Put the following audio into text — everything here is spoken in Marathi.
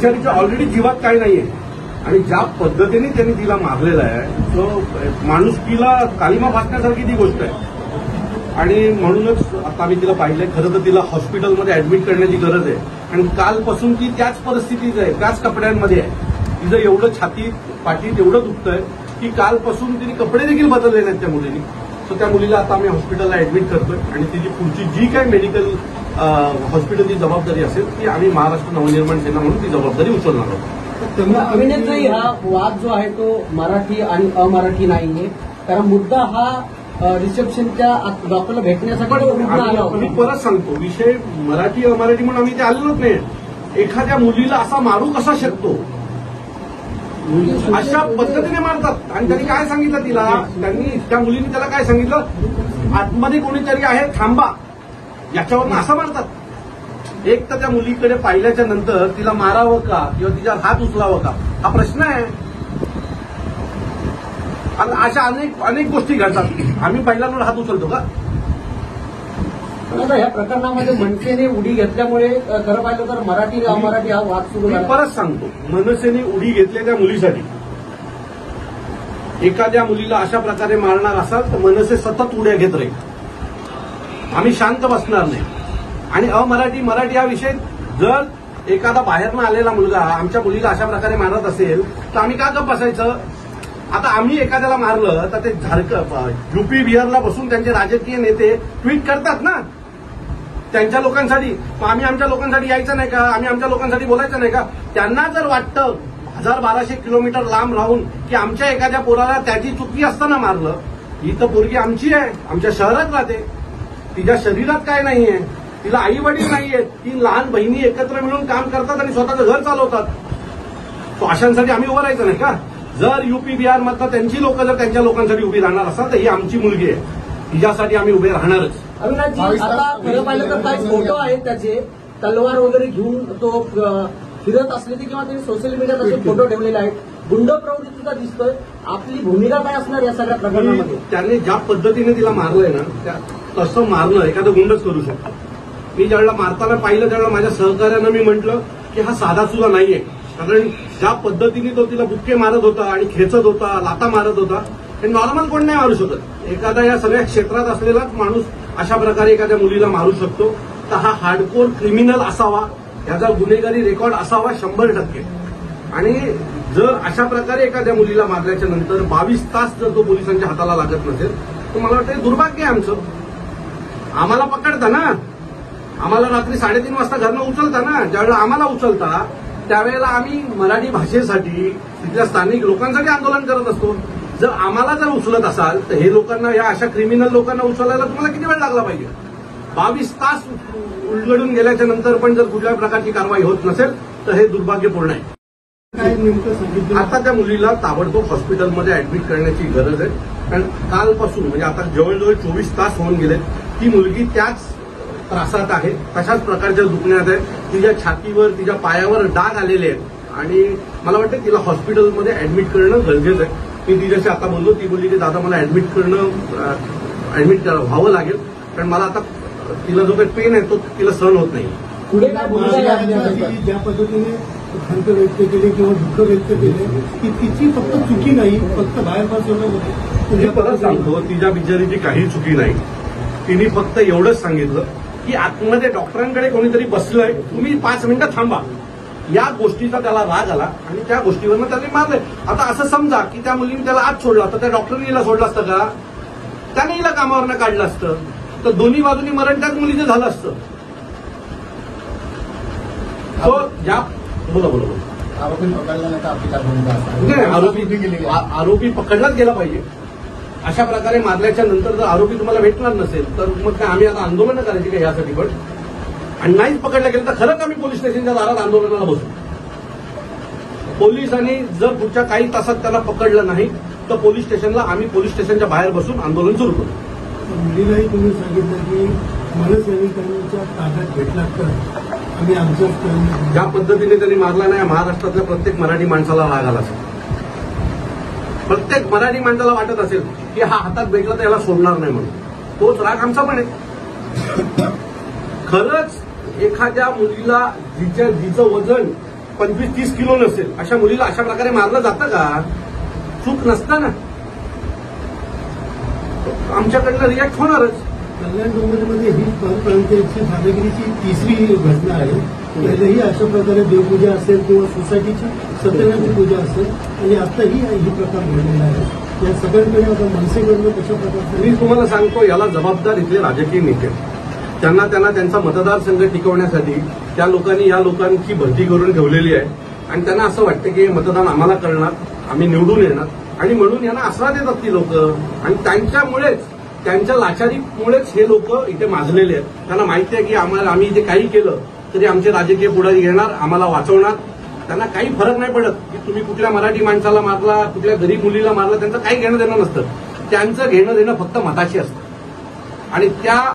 बिचारीच्या ऑलरेडी जीवात काय नाहीये आणि ज्या पद्धतीने त्यांनी तिला मारलेला आहे तो माणुसकीला कालिमा फासण्यासारखी ती गोष्ट आहे. आणि म्हणूनच आता आम्ही तिला पाहिलंय. खरं तर तिला हॉस्पिटलमध्ये ऍडमिट करण्याची गरज आहे आणि कालपासून ती त्याच परिस्थितीत आहे, त्याच कपड्यांमध्ये आहे. तिचं एवढं छातीत पाठीत एवढं दुखतंय की कालपासून तिने कपडे देखील बदलले नाहीत त्या मुलीने. सो त्या मुलीला आता आम्ही हॉस्पिटलला ऍडमिट करतोय आणि तिची पुढची जी काही मेडिकल हॉस्पिटलची जबाबदारी असेल ती आम्ही महाराष्ट्र नवनिर्माण सेना म्हणून ती जबाबदारी उचलणार आहोत. अभिनेत्री हा वाद जो आहे तो मराठी आणि अमराठी नाहीये, कारण मुद्दा हा रिसेप्शनच्या डॉक्टरला भेटण्यासाठी. मी परत सांगतो, विषय मराठी अमराठी म्हणून आम्ही ते आलेलोच नाही. एखाद्या मुलीला असा मारू कसा शकतो, अशा पद्धतीने मारतात. आणि त्यांनी काय सांगितलं तिला, त्या मुलीने त्याला काय सांगितलं, आतमध्ये कोणीतरी आहे थांबा, याच्यावरून असं मारतात. एक तर त्या मुलीकडे पाहिल्याच्या नंतर तिला मारावं का किंवा तिच्यावर हात उचलावं का हा प्रश्न आहे. आणि अशा अनेक गोष्टी घडतात. आम्ही पहिल्यांदा हात उचलतो का? या प्रकरणामध्ये मनसेने उडी घेतल्यामुळे खरं पाहिलं तर मराठी अमराठी हा वाद सुरू झाला. परत सांगतो, मनसेने उडी घेतलेल्या मुलीसाठी एखाद्या मुलीला अशा प्रकारे मारणार असाल तर मनसे सतत उड्या घेत राहील. आम्ही शांत बसणार नाही. आणि अमराठी मराठी हा विषय, जर एखादा बाहेरनं आलेला मुलगा आमच्या मुलीला अशा प्रकारे मारत असेल तर आम्ही का गप्प बसायचं? आता आम्ही एखाद्याला मारलं तर ते युपी बिहारला बसून त्यांचे राजकीय नेते ट्विट करतात ना त्यांच्या लोकांसाठी. मग आम्ही आमच्या लोकांसाठी यायचं नाही का? आम्ही आमच्या लोकांसाठी बोलायचं नाही का? त्यांना जर वाटतं 1200 किलोमीटर लांब राहून की आमच्या एखाद्या पोराला त्याची चुकी असताना मारलं, ही तर पोरगी आमची आहे, आमच्या शहरात राहते, तिच्या शरीरात काय नाहीये, तिला आई वडील नाहीयेत, 3 लहान बहिणी एकत्र मिळून काम करतात आणि स्वतःचं घर चालवतात. तो अशांसाठी आम्ही उभं राहायचं नाही का? जर युपी बिहारमधनं त्यांची लोक जर त्यांच्या लोकांसाठी उभी राहणार असाल तर ही आमची मुलगी आहे, तिच्यासाठी आम्ही उभे राहणारच. अविनाशजी, आता खरं पाहिलं तर काही फोटो आहेत त्याचे, तलवार वगैरे घेऊन तो फिरत असलेली किंवा त्यांनी सोशल मीडियात असे फोटो ठेवलेले आहेत. गुंड प्रवृत्ती सुद्धा दिसतोय. आपली भूमिका काय असणार या सगळ्या प्रकरणामध्ये? त्याने ज्या पद्धतीने तिला मारलंय ना, तसं मारणं एखादं गुंडच करू शकतो. मी ज्यावेळेला मारताना पाहिलं त्यावेळेला माझ्या सहकार्यानं मी म्हटलं की हा साधा सुद्धा नाहीये. कारण ज्या पद्धतीने तो तिला बुक्के मारत होता आणि खेचत होता, लाता मारत होता, हे नॉर्मल कोण नाही मारू शकत. एखादा या सगळ्या क्षेत्रात असलेलाच माणूस अशा प्रकारे एखाद्या मुलीला मारू शकतो. तर हा हार्डकोर क्रिमिनल असावा, याचा गुन्हेगारी रेकॉर्ड असावा 100%. आणि जर अशा प्रकारे एखाद्या मुलीला मारल्याच्या नंतर 22 तास जर तो पोलिसांच्या हाताला लागत नसेल तर मला वाटतं दुर्भाग्य आहे आमचं. आम्हाला पकडता ना, आम्हाला रात्री 3:30 वाजता घरनं उचलता ना. ज्यावेळेला आम्हाला उचलता त्यावेळेला आम्ही मराठी भाषेसाठी तिथल्या स्थानिक लोकांसाठी आंदोलन करत असतो. जर आम्हाला जर उचलत असाल तर हे लोकांना, या अशा क्रिमिनल लोकांना उचलायला तुम्हाला किती वेळ लागला पाहिजे? 22 तास उलगडून गेल्याच्या नंतर पण जर कुठल्याही प्रकारची कारवाई होत नसेल तर हे दुर्भाग्यपूर्ण आहे. काय नेमकं सांगितलं? आता त्या मुलीला ताबडतोब हॉस्पिटलमध्ये ऍडमिट करण्याची गरज आहे. कारण कालपासून म्हणजे आता जवळजवळ 24 तास होऊन गेले, ती मुलगी त्याच त्रासात आहे, तशाच प्रकारच्या दुखण्यात आहे. तिच्या छातीवर, तिच्या पायावर डाग आलेले आहेत आणि मला वाटतं तिला हॉस्पिटलमध्ये ऍडमिट करणं गरजेचं आहे. मी तिच्याशी आता बोललो, ती बोलली की दादा मला ऍडमिट व्हावं लागेल, कारण मला आता तिला जो काही पेन आहे तो तिला सहन होत नाही. पुढे काय ज्या पद्धतीने खंत व्यक्त केली किंवा दुःख व्यक्त केले की तिची फक्त चुकी नाही, फक्त बाहेर पास मी परत सांगतो, तिच्या बिचारीची काही चुकी नाही. तिने फक्त एवढंच सांगितलं की आतमध्ये डॉक्टरांकडे कोणीतरी बसलंय, तुम्ही 5 मिनिटं थांबा. या गोष्टीचा त्याला राग आला आणि त्या गोष्टीवरनं त्याने मारलंय. आता असं समजा की त्या मुलीने त्याला आत सोडला तर त्या डॉक्टरने हिला सोडलं असतं का? त्याने हिला कामावरनं काढलं असतं तर दोन्ही बाजूनी मरण त्याच मुलीचं झालं असतं. तो ज्या बोला आरोपी पकडला नाही तर आपली काय भूमिका? आरोपी पकडलाच गेला पाहिजे. अशा प्रकारे मारल्याच्या नंतर जर आरोपी तुम्हाला भेटणार नसेल तर मग काय आम्ही आता आंदोलन करायची का यासाठी? पण आणि नाहीच पकडलं गेलं तर खरंच आम्ही पोलीस स्टेशनच्या दारात आंदोलनाला बसू. पोलिसांनी जर पुढच्या काही तासात त्याला पकडलं नाही तर पोलीस स्टेशनच्या बाहेर बसून आंदोलन सुरू करू. मुलीलाही तुम्ही सांगितलं की मनसैनिकांच्या ताब्यात भेटला तर आम्ही आमचं, ज्या पद्धतीने त्यांनी मारला नाही, महाराष्ट्रातल्या प्रत्येक मराठी माणसाला राग आला असेल. प्रत्येक मराठी माणसाला वाटत असेल की हा हातात भेटला तर याला सोडणार नाही म्हणून. तोच राग आमचा पण आहे. खरंच एखाद्या मुलीला जिचं वजन 25-30 किलो नसेल अशा मुलीला अशा प्रकारे मारलं जातं का? चूक नसतं ना. आमच्याकडनं रिॲक्ट होणारच. कल्याण डोंबिवलीमध्ये ही परप्रांतीयची दादागिरीची तिसरी घटना आहे. पहिलेही अशा प्रकारे देवपूजा असेल किंवा सोसायटीची सत्यनारायणची पूजा असेल आणि आताही ही प्रकार घडलेला आहे. या सगळ्यांकडे आता मनसेकडनं कशा प्रकारचं. मी तुम्हाला सांगतो, याला जबाबदार इथले राजकीय नेते. त्यांना त्यांचा मतदारसंघ टिकवण्यासाठी त्या लोकांनी या लोकांची भरती करून ठेवलेली आहे आणि त्यांना असं वाटतं की मतदान आम्हाला करणार, आम्ही निवडून येणार आणि म्हणून यांना आसरा देतात ती लोक. आणि त्यांच्यामुळेच, त्यांच्या लाचारीमुळेच हे लोक इथे माजलेले आहेत. त्यांना माहिती आहे की आम्ही इथे काही केलं तरी आमचे राजकीय पुढारी घेणार, आम्हाला वाचवणार. त्यांना काही फरक नाही पडत की तुम्ही कुठल्या मराठी माणसाला मारला, कुठल्या गरीब मुलीला मारला. त्यांचं काही घेणं देणं नसतं. त्यांचं घेणं देणं फक्त मताशी असतं आणि त्या